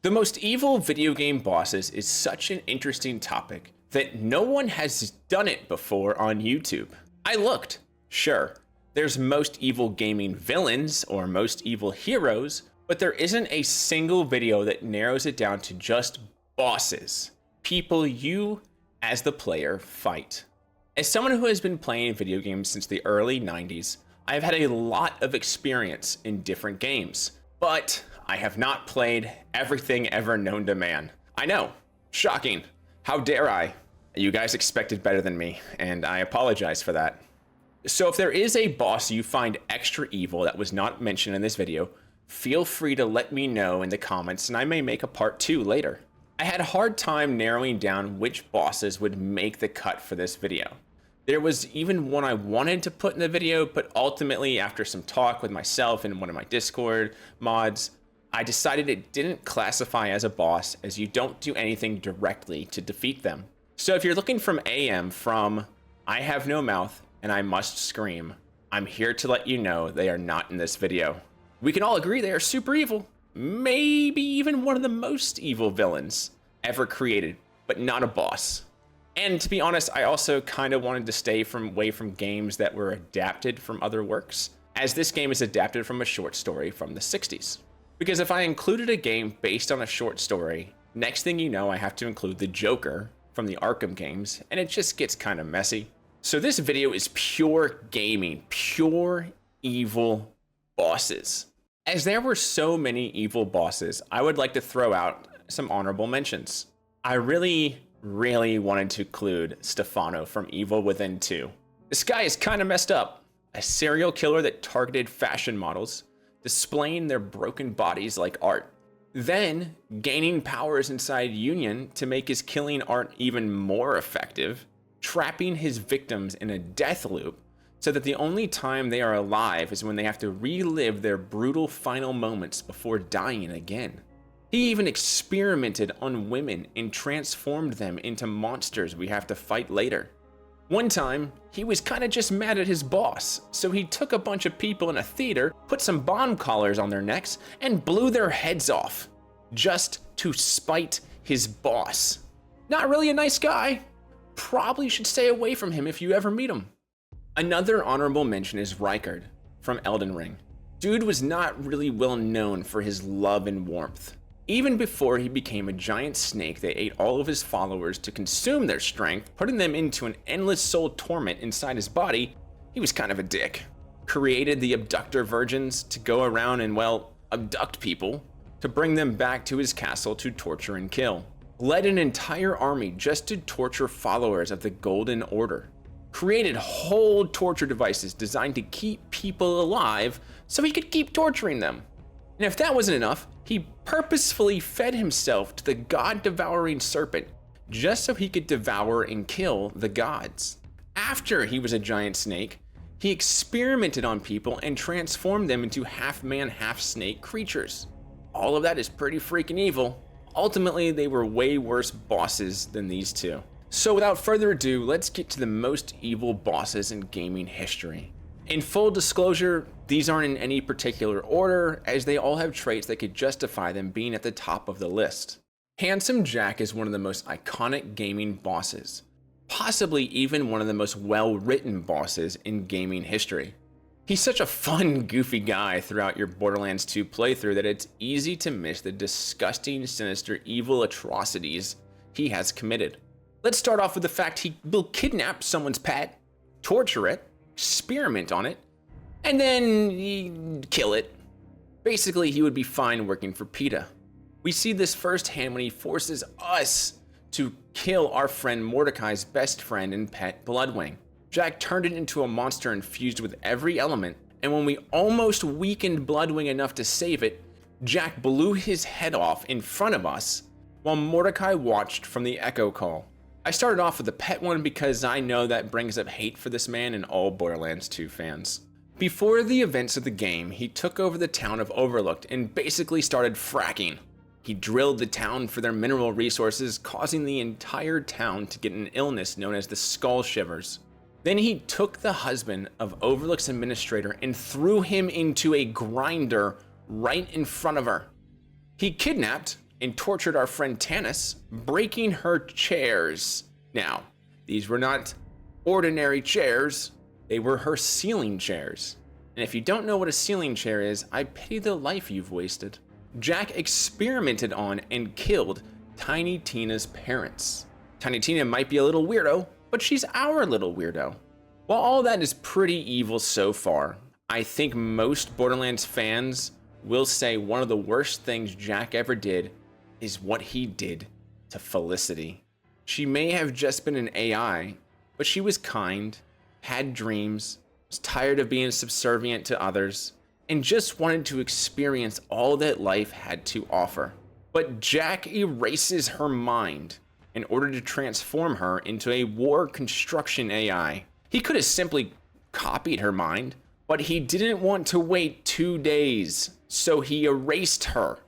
The most evil video game bosses is such an interesting topic that no one has done it before on YouTube. I looked. Sure, there's most evil gaming villains or most evil heroes, but there isn't a single video that narrows it down to just bosses, people you as the player fight. As someone who has been playing video games since the early 90s, I've had a lot of experience in different games, but I have not played everything ever known to man. I know, shocking. How dare I? You guys expected better than me, and I apologize for that. So if there is a boss you find extra evil that was not mentioned in this video, feel free to let me know in the comments and I may make a part 2 later. I had a hard time narrowing down which bosses would make the cut for this video. There was even one I wanted to put in the video, but ultimately after some talk with myself and one of my Discord mods, I decided it didn't classify as a boss as you don't do anything directly to defeat them. So if you're looking from AM from I have no mouth and I must scream, I'm here to let you know they are not in this video. We can all agree they are super evil, maybe even one of the most evil villains ever created, but not a boss. And to be honest, I also kind of wanted to stay away from games that were adapted from other works, as this game is adapted from a short story from the 60s. Because if I included a game based on a short story, next thing you know, I have to include the Joker from the Arkham games, and it just gets kind of messy. So this video is pure gaming, pure evil bosses. As there were so many evil bosses, I would like to throw out some honorable mentions. I really wanted to include Stefano from Evil Within 2. This guy is kind of messed up. A serial killer that targeted fashion models, displaying their broken bodies like art. Then gaining powers inside Union to make his killing art even more effective, trapping his victims in a death loop so that the only time they are alive is when they have to relive their brutal final moments before dying again. He even experimented on women and transformed them into monsters we have to fight later. One time, he was kind of just mad at his boss, so he took a bunch of people in a theater, put some bomb collars on their necks, and blew their heads off, just to spite his boss. Not really a nice guy. Probably should stay away from him if you ever meet him. Another honorable mention is Rhulk from Elden Ring. Dude was not really well known for his love and warmth. Even before he became a giant snake that ate all of his followers to consume their strength, putting them into an endless soul torment inside his body, he was kind of a dick. Created the abductor virgins to go around and, well, abduct people, to bring them back to his castle to torture and kill. Led an entire army just to torture followers of the Golden Order. Created whole torture devices designed to keep people alive so he could keep torturing them. And if that wasn't enough, he purposefully fed himself to the god-devouring serpent just so he could devour and kill the gods. After he was a giant snake, he experimented on people and transformed them into half-man, half-snake creatures. All of that is pretty freaking evil. Ultimately, they were way worse bosses than these two. So without further ado, let's get to the most evil bosses in gaming history. In full disclosure, these aren't in any particular order, as they all have traits that could justify them being at the top of the list. Handsome Jack is one of the most iconic gaming bosses, possibly even one of the most well-written bosses in gaming history. He's such a fun, goofy guy throughout your Borderlands 2 playthrough that it's easy to miss the disgusting, sinister, evil atrocities he has committed. Let's start off with the fact he will kidnap someone's pet, torture it, experiment on it, and then kill it. Basically, he would be fine working for PETA. We see this firsthand when he forces us to kill our friend Mordecai's best friend and pet, Bloodwing. Jack turned it into a monster infused with every element, and when we almost weakened Bloodwing enough to save it, Jack blew his head off in front of us while Mordecai watched from the echo call. I started off with the pet one because I know that brings up hate for this man and all Borderlands 2 fans. Before the events of the game, he took over the town of Overlooked and basically started fracking. He drilled the town for their mineral resources, causing the entire town to get an illness known as the Skull Shivers. Then he took the husband of Overlook's administrator and threw him into a grinder right in front of her. He kidnapped, and tortured our friend Tanis, breaking her chairs. Now, these were not ordinary chairs, they were her ceiling chairs. And if you don't know what a ceiling chair is, I pity the life you've wasted. Jack experimented on and killed Tiny Tina's parents. Tiny Tina might be a little weirdo, but she's our little weirdo. While all that is pretty evil so far, I think most Borderlands fans will say one of the worst things Jack ever did is what he did to Felicity. She may have just been an AI, but she was kind, had dreams, was tired of being subservient to others, and just wanted to experience all that life had to offer. But Jack erases her mind in order to transform her into a war construction AI. He could have simply copied her mind, but he didn't want to wait 2 days, so he erased her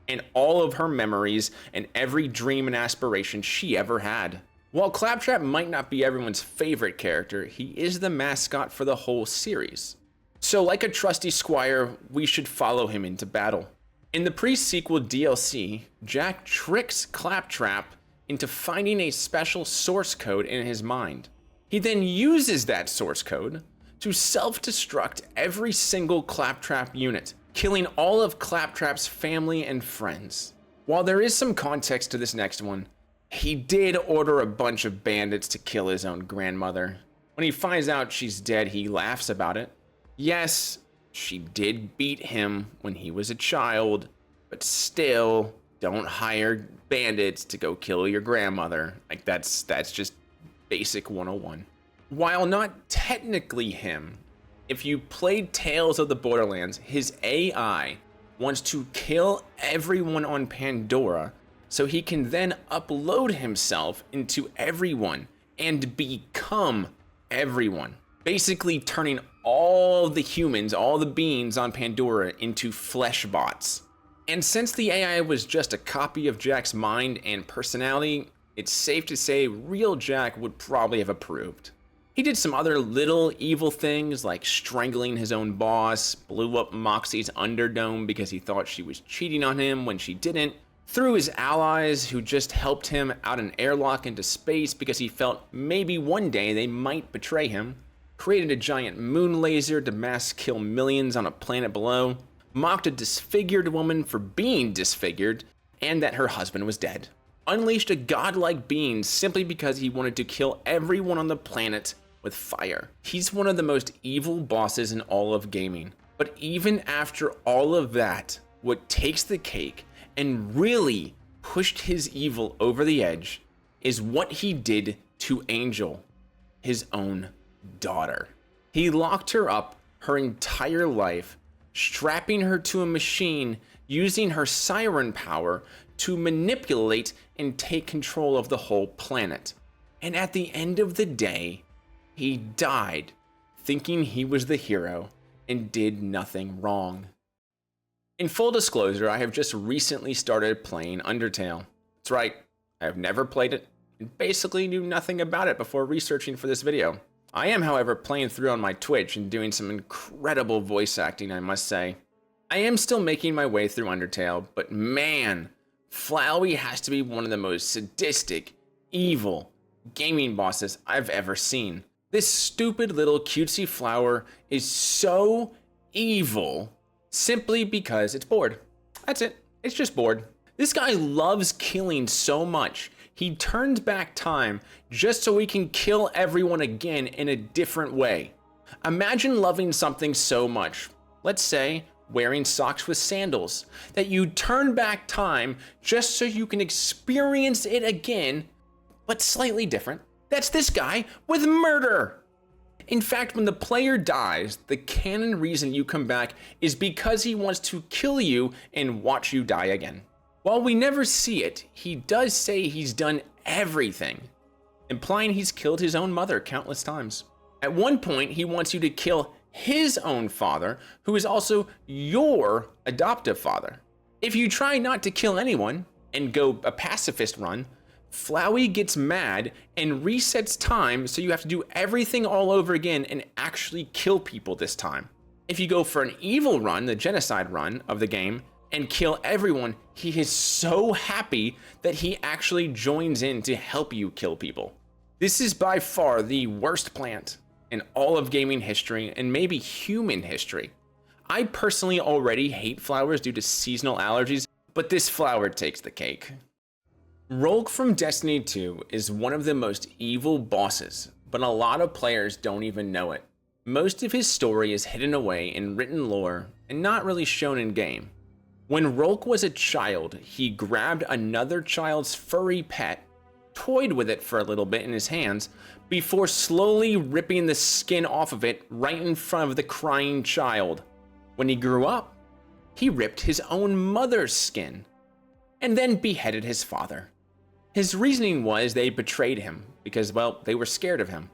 and all of her memories and every dream and aspiration she ever had. While Claptrap might not be everyone's favorite character, he is the mascot for the whole series. So like a trusty squire, we should follow him into battle. In the pre-sequel DLC, Jack tricks Claptrap into finding a special source code in his mind. He then uses that source code to self-destruct every single Claptrap unit, killing all of Claptrap's family and friends. While there is some context to this next one, he did order a bunch of bandits to kill his own grandmother. When he finds out she's dead, he laughs about it. Yes, she did beat him when he was a child, but still, don't hire bandits to go kill your grandmother. Like that's just basic 101. While not technically him, if you played Tales of the Borderlands, his AI wants to kill everyone on Pandora so he can then upload himself into everyone and become everyone. Basically turning all the humans, all the beings on Pandora into flesh bots. And since the AI was just a copy of Jack's mind and personality, it's safe to say real Jack would probably have approved. He did some other little evil things like strangling his own boss, blew up Moxie's Underdome because he thought she was cheating on him when she didn't, threw his allies who just helped him out an airlock into space because he felt maybe one day they might betray him, created a giant moon laser to mass kill millions on a planet below, mocked a disfigured woman for being disfigured, and that her husband was dead. Unleashed a godlike being simply because he wanted to kill everyone on the planet with fire. He's one of the most evil bosses in all of gaming. But even after all of that, what takes the cake and really pushed his evil over the edge is what he did to Angel, his own daughter. He locked her up her entire life, strapping her to a machine using her siren power to manipulate and take control of the whole planet. And at the end of the day, he died thinking he was the hero and did nothing wrong. In full disclosure, I have just recently started playing Undertale. That's right, I have never played it and basically knew nothing about it before researching for this video. I am, however, playing through on my Twitch and doing some incredible voice acting, I must say. I am still making my way through Undertale, but man, Flowey has to be one of the most sadistic, evil gaming bosses I've ever seen. This stupid little cutesy flower is so evil simply because it's bored. That's it. It's just bored. This guy loves killing so much. He turns back time just so he can kill everyone again in a different way. Imagine loving something so much, let's say wearing socks with sandals, that you turn back time just so you can experience it again, but slightly different. That's this guy with murder. In fact, when the player dies, the canon reason you come back is because he wants to kill you and watch you die again. While we never see it, he does say he's done everything, implying he's killed his own mother countless times. At one point, he wants you to kill his own father, who is also your adoptive father. If you try not to kill anyone and go a pacifist run, Flowey gets mad and resets time, so you have to do everything all over again and actually kill people this time. If you go for an evil run, the genocide run of the game, and kill everyone, he is so happy that he actually joins in to help you kill people. This is by far the worst plant in all of gaming history and maybe human history. I personally already hate flowers due to seasonal allergies, but this flower takes the cake. Rhulk from Destiny 2 is one of the most evil bosses, but a lot of players don't even know it. Most of his story is hidden away in written lore and not really shown in game. When Rhulk was a child, he grabbed another child's furry pet, toyed with it for a little bit in his hands, before slowly ripping the skin off of it right in front of the crying child. When he grew up, he ripped his own mother's skin, and then beheaded his father. His reasoning was they betrayed him because, well, they were scared of him.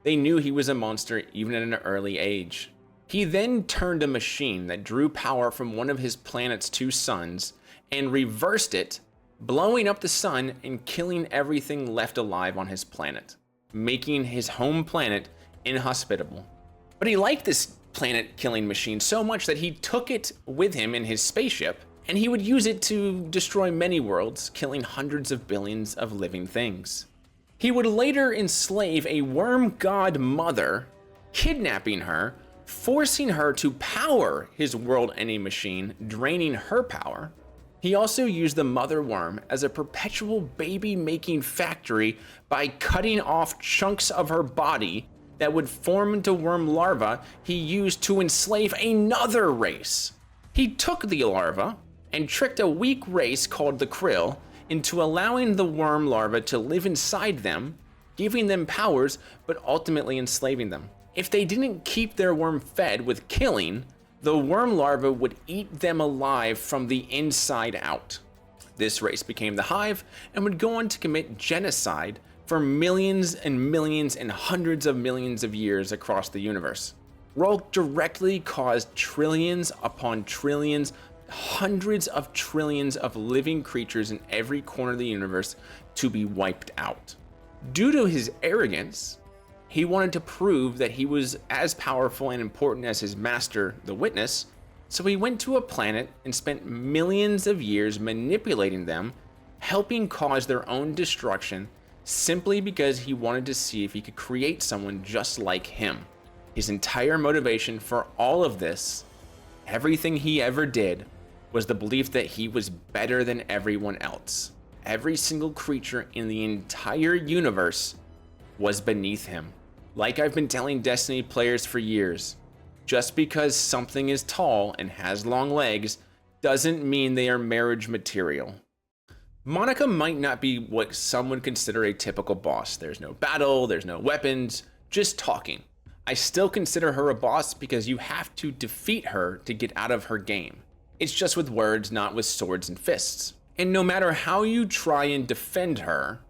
They knew he was a monster even at an early age. He then turned a machine that drew power from one of his planet's two suns and reversed it, blowing up the sun and killing everything left alive on his planet, making his home planet inhospitable. But he liked this planet-killing machine so much that he took it with him in his spaceship, and he would use it to destroy many worlds, killing hundreds of billions of living things. He would later enslave a worm god mother, kidnapping her, forcing her to power his world-ending machine, draining her power. He also used the mother worm as a perpetual baby-making factory by cutting off chunks of her body that would form into worm larvae he used to enslave another race. He took the larva and tricked a weak race called the krill into allowing the worm larva to live inside them, giving them powers, but ultimately enslaving them. If they didn't keep their worm fed with killing, the worm larva would eat them alive from the inside out. This race became the Hive and would go on to commit genocide for millions and millions and hundreds of millions of years across the universe. Rhulk directly caused trillions upon trillions, hundreds of trillions of living creatures in every corner of the universe to be wiped out. Due to his arrogance, he wanted to prove that he was as powerful and important as his master, the Witness, so he went to a planet and spent millions of years manipulating them, helping cause their own destruction, simply because he wanted to see if he could create someone just like him. His entire motivation for all of this, everything he ever did, was the belief that he was better than everyone else. Every single creature in the entire universe was beneath him. Like I've been telling Destiny players for years, just because something is tall and has long legs doesn't mean they are marriage material. Monika might not be what some would consider a typical boss. There's no battle, there's no weapons, just talking. I still consider her a boss because you have to defeat her to get out of her game. It's just with words, not with swords and fists. And no matter how you try and defend her,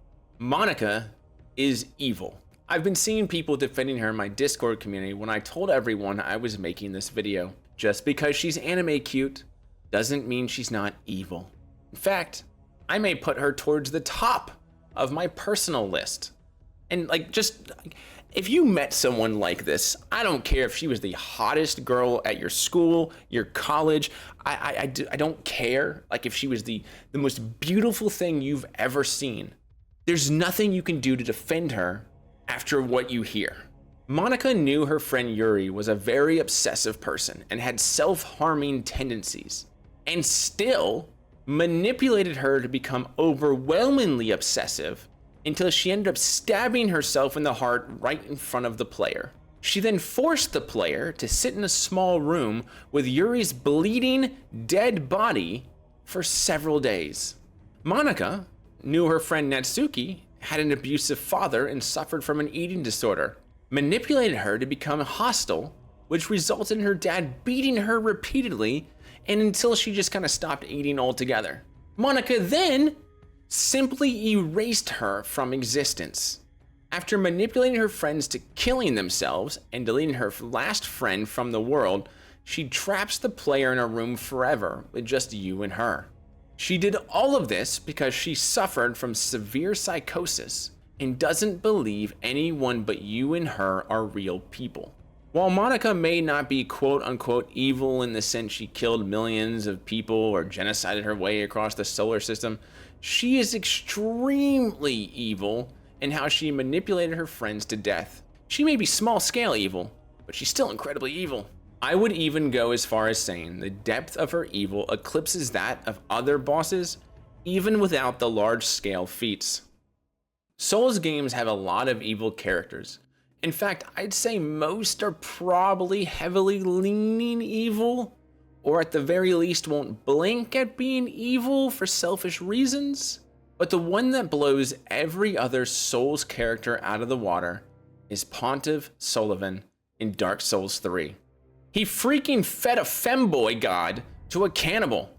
Monika is evil. I've been seeing people defending her in my Discord community when I told everyone I was making this video. Just because she's anime cute doesn't mean she's not evil. In fact, I may put her towards the top of my personal list. And if you met someone like this, I don't care if she was the hottest girl at your school, your college, I don't care. Like if she was the most beautiful thing you've ever seen. There's nothing you can do to defend her after what you hear. Monika knew her friend Yuri was a very obsessive person and had self-harming tendencies, and still manipulated her to become overwhelmingly obsessive until she ended up stabbing herself in the heart right in front of the player. She then forced the player to sit in a small room with Yuri's bleeding, dead body for several days. Monika knew her friend Natsuki had an abusive father and suffered from an eating disorder, manipulated her to become hostile, which resulted in her dad beating her repeatedly and until she just kind of stopped eating altogether. Monika then simply erased her from existence. After manipulating her friends to killing themselves and deleting her last friend from the world, she traps the player in a room forever with just you and her. She did all of this because she suffered from severe psychosis and doesn't believe anyone but you and her are real people. While Monika may not be quote unquote evil in the sense she killed millions of people or genocided her way across the solar system, she is extremely evil in how she manipulated her friends to death. She may be small scale evil, but she's still incredibly evil. I would even go as far as saying the depth of her evil eclipses that of other bosses, even without the large scale feats. Souls games have a lot of evil characters. In fact, I'd say most are probably heavily leaning evil, or at the very least won't blink at being evil for selfish reasons. But the one that blows every other Souls character out of the water is Pontiff Sulyvahn in Dark Souls 3. He freaking fed a femboy god to a cannibal.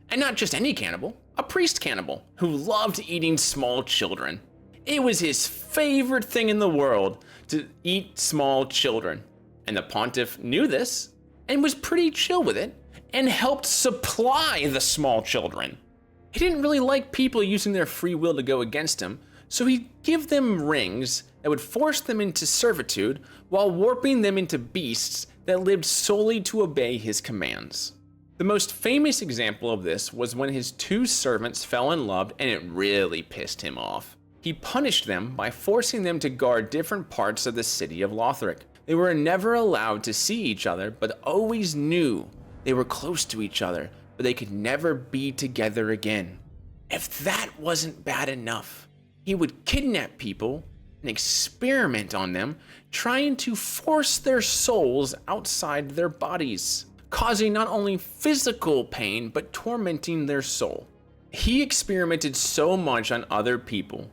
And not just any cannibal, a priest cannibal who loved eating small children. It was his favorite thing in the world to eat small children. And the Pontiff knew this and was pretty chill with it and helped supply the small children. He didn't really like people using their free will to go against him, so he'd give them rings that would force them into servitude while warping them into beasts that lived solely to obey his commands. The most famous example of this was when his two servants fell in love and it really pissed him off. He punished them by forcing them to guard different parts of the city of Lothric. They were never allowed to see each other, but always knew they were close to each other, but they could never be together again. If that wasn't bad enough, he would kidnap people and experiment on them, trying to force their souls outside their bodies, causing not only physical pain, but tormenting their soul. He experimented so much on other people,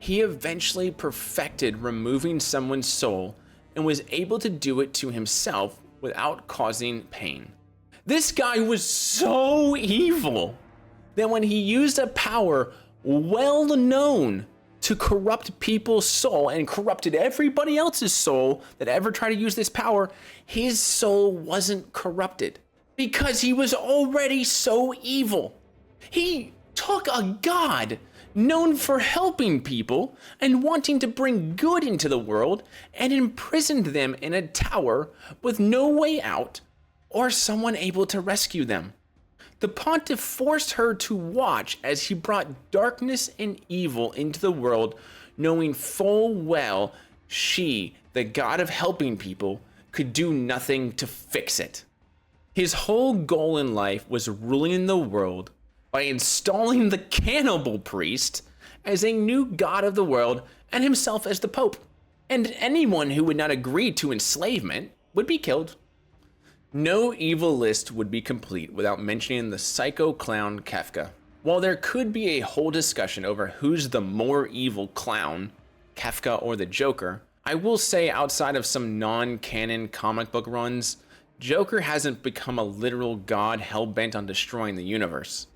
he eventually perfected removing someone's soul and was able to do it to himself without causing pain. This guy was so evil that when he used a power well known to corrupt people's soul and corrupted everybody else's soul that ever tried to use this power, his soul wasn't corrupted because he was already so evil. He took a god known for helping people and wanting to bring good into the world and imprisoned them in a tower with no way out or someone able to rescue them. The Pontiff forced her to watch as he brought darkness and evil into the world, knowing full well she, the god of helping people, could do nothing to fix it. His whole goal in life was ruling the world by installing the cannibal priest as a new god of the world and himself as the Pope. And anyone who would not agree to enslavement would be killed. No evil list would be complete without mentioning the psycho clown Kefka. While there could be a whole discussion over who's the more evil clown, Kefka or the Joker, I will say outside of some non-canon comic book runs, Joker hasn't become a literal god hell-bent on destroying the universe.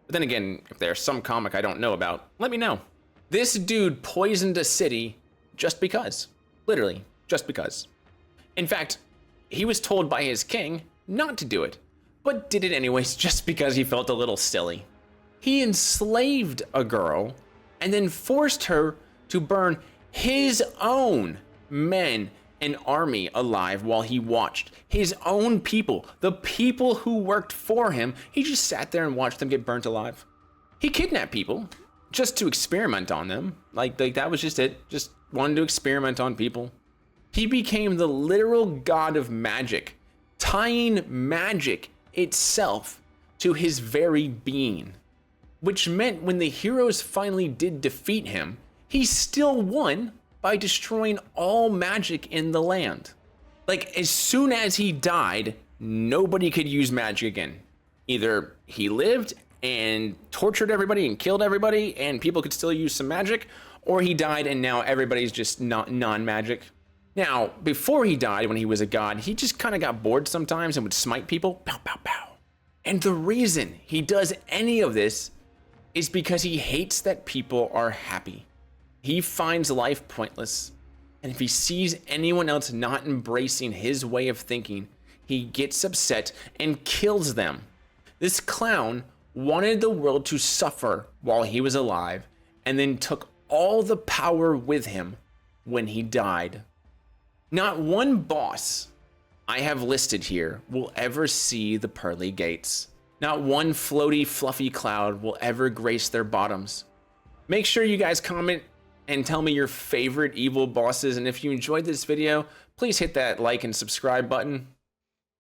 But then again, if there's some comic I don't know about, let me know. This dude poisoned a city just because. Literally, just because. In fact, he was told by his king not to do it, but did it anyways just because he felt a little silly. He enslaved a girl and then forced her to burn his own men and army alive while he watched. His own people, the people who worked for him, he just sat there and watched them get burnt alive. He kidnapped people just to experiment on them. Like that was just it. Just wanted to experiment on people. He became the literal god of magic, tying magic itself to his very being. Which meant when the heroes finally did defeat him, he still won by destroying all magic in the land. Like, as soon as he died, nobody could use magic again. Either he lived and tortured everybody and killed everybody and people could still use some magic, or he died and now everybody's just non-magic. Now, before he died, when he was a god, he just kind of got bored sometimes and would smite people. Pow, pow, pow. And the reason he does any of this is because he hates that people are happy. He finds life pointless, and if he sees anyone else not embracing his way of thinking, he gets upset and kills them. This clown wanted the world to suffer while he was alive, and then took all the power with him when he died. Not one boss I have listed here will ever see the pearly gates. Not one floaty, fluffy cloud will ever grace their bottoms. Make sure you guys comment and tell me your favorite evil bosses, and if you enjoyed this video, please hit that like and subscribe button.